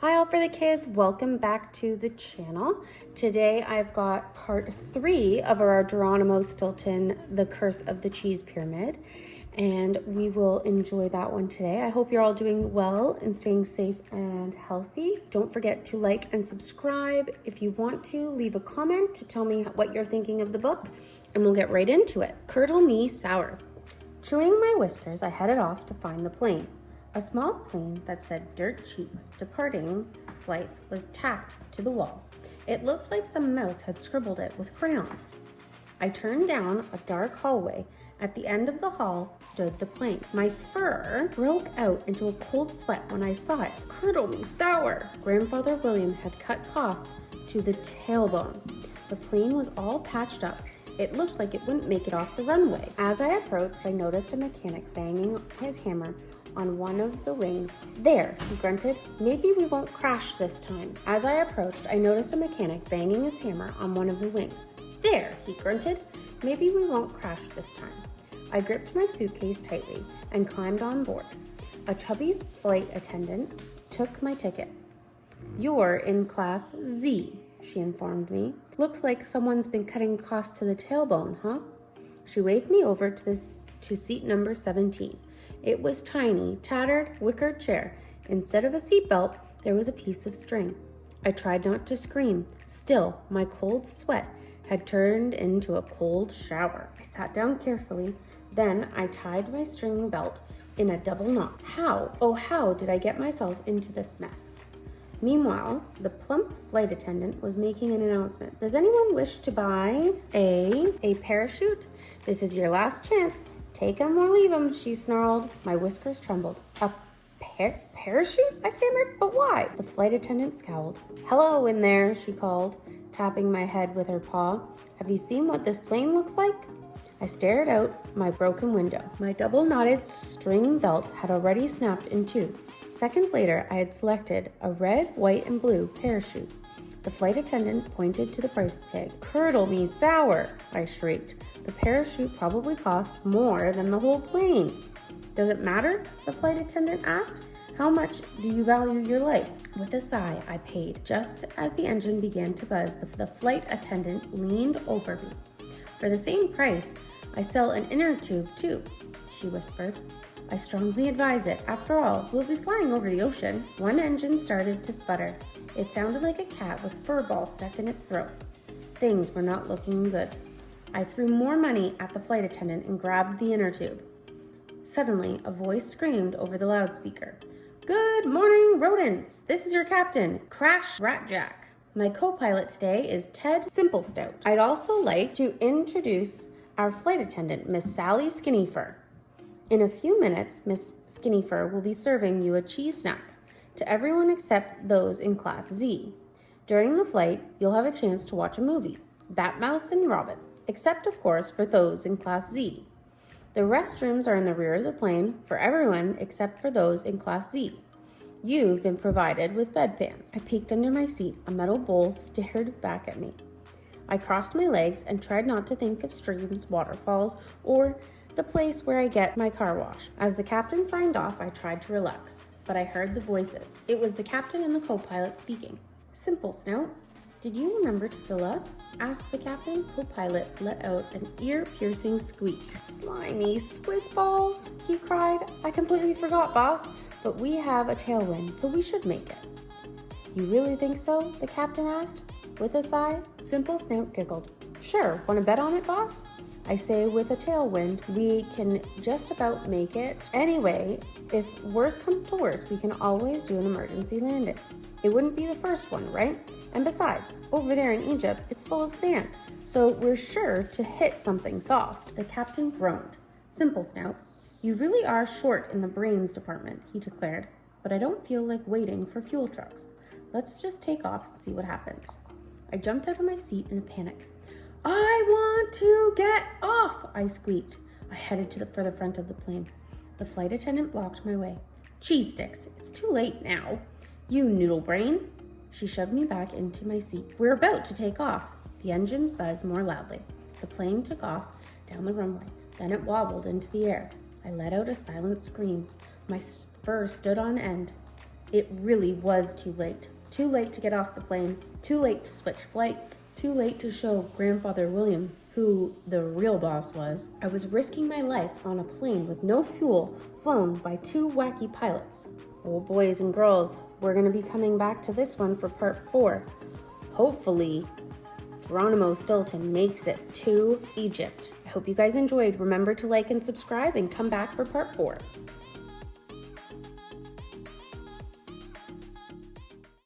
Hi all for the kids, welcome back to the channel. Today I've got part 3 of our Geronimo Stilton, The Curse of the Cheese Pyramid, and we will enjoy that one today. I hope you're all doing well and staying safe and healthy. Don't forget to like and subscribe. If you want to, leave a comment to tell me what you're thinking of the book, and we'll get right into it. Curdle me sour. Chewing my whiskers, I headed off to find the plane. A small plane that said dirt cheap departing flights was tacked to the wall. It looked like some mouse had scribbled it with crayons. I turned down a dark hallway. At the end of the hall stood the plane. My fur broke out into a cold sweat when I saw it. Curdle me sour! Grandfather William had cut costs to the tailbone. The plane was all patched up. It looked like it wouldn't make it off the runway. As I approached, I noticed a mechanic banging his hammer on one of the wings. There, he grunted. Maybe we won't crash this time. As I approached, I noticed a mechanic banging his hammer on one of the wings. There, he grunted. Maybe we won't crash this time. I gripped my suitcase tightly and climbed on board. A chubby flight attendant took my ticket. You're in class Z, she informed me. Looks like someone's been cutting costs to the tailbone, huh? She waved me over to seat number 17. It was tiny, tattered wicker chair. Instead of a seatbelt, there was a piece of string. I tried not to scream. Still, my cold sweat had turned into a cold shower. I sat down carefully. Then I tied my string belt in a double knot. How did I get myself into this mess? Meanwhile, the plump flight attendant was making an announcement. Does anyone wish to buy a parachute? This is your last chance. Take 'em or leave 'em, she snarled. My whiskers trembled. A parachute? I stammered. But why? The flight attendant scowled. Hello in there, she called, tapping my head with her paw. Have you seen what this plane looks like? I stared out my broken window. My double-knotted string belt had already snapped in two. Seconds later, I had selected a red, white, and blue parachute. The flight attendant pointed to the price tag. Curdle me sour, I shrieked. The parachute probably cost more than the whole plane. Does it matter? The flight attendant asked. How much do you value your life? With a sigh, I paid. Just as the engine began to buzz, the flight attendant leaned over me. For the same price, I sell an inner tube too, she whispered. I strongly advise it. After all, we'll be flying over the ocean. One engine started to sputter. It sounded like a cat with fur balls stuck in its throat. Things were not looking good. I threw more money at the flight attendant and grabbed the inner tube. Suddenly, a voice screamed over the loudspeaker. Good morning, rodents. This is your captain, Crash Ratjack. My co-pilot today is Ted Simplestout. I'd also like to introduce our flight attendant, Miss Sally Skinnyfur. In a few minutes, Miss Skinnyfur will be serving you a cheese snack to everyone except those in Class Z. During the flight, you'll have a chance to watch a movie, Bat Mouse and Robin, except of course for those in Class Z. The restrooms are in the rear of the plane for everyone except for those in Class Z. You've been provided with bedpans. I peeked under my seat. A metal bowl stared back at me. I crossed my legs and tried not to think of streams, waterfalls, or the place where I get my car wash. As the captain signed off, I tried to relax, but I heard the voices. It was the captain and the co-pilot speaking. Simple Snout, did you remember to fill up? Asked the captain. Co-pilot let out an ear-piercing squeak. Slimy Swiss balls, he cried. I completely forgot, boss, but we have a tailwind, so we should make it. You really think so? The captain asked. With a sigh, Simple Snout giggled. Sure, want to bet on it, boss? I say with a tailwind, we can just about make it. Anyway, if worse comes to worse, we can always do an emergency landing. It wouldn't be the first one, right? And besides, over there in Egypt, it's full of sand, so we're sure to hit something soft. The captain groaned. Simple Snout, you really are short in the brains department, he declared, but I don't feel like waiting for fuel trucks. Let's just take off and see what happens. I jumped out of my seat in a panic. I want to get off, I squeaked. I headed for the front of the plane. The flight attendant blocked my way. Cheese sticks, it's too late now. You noodle brain. She shoved me back into my seat. We're about to take off. The engines buzzed more loudly. The plane took off down the runway. Then it wobbled into the air. I let out a silent scream. My fur stood on end. it really was too late. Too late to get off the plane, too late to switch flights, too late to show Grandfather William who the real boss was. I was risking my life on a plane with no fuel, flown by two wacky pilots. Oh, boys and girls, we're gonna be coming back to this one for part 4. Hopefully, Geronimo Stilton makes it to Egypt. I hope you guys enjoyed. Remember to like and subscribe and come back for part 4.